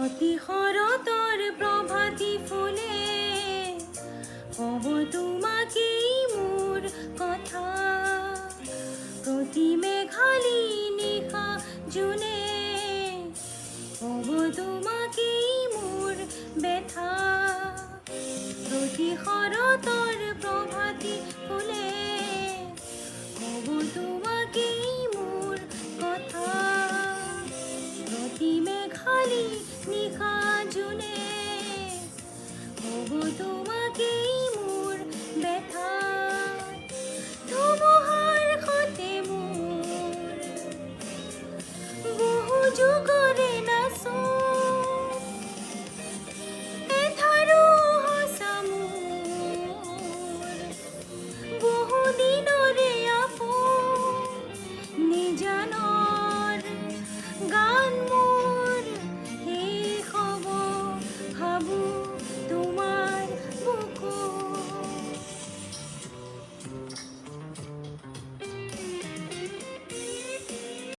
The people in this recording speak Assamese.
প্ৰতি শৰতৰ প্ৰভাতী ফুলে ক'ব তোমাকেই মোৰ কথা। প্ৰতি মেঘালী নিশা জোনে ক'ব তোমাকেই মোৰ ব্যথা। প্ৰতি শৰতৰ প্ৰভাতী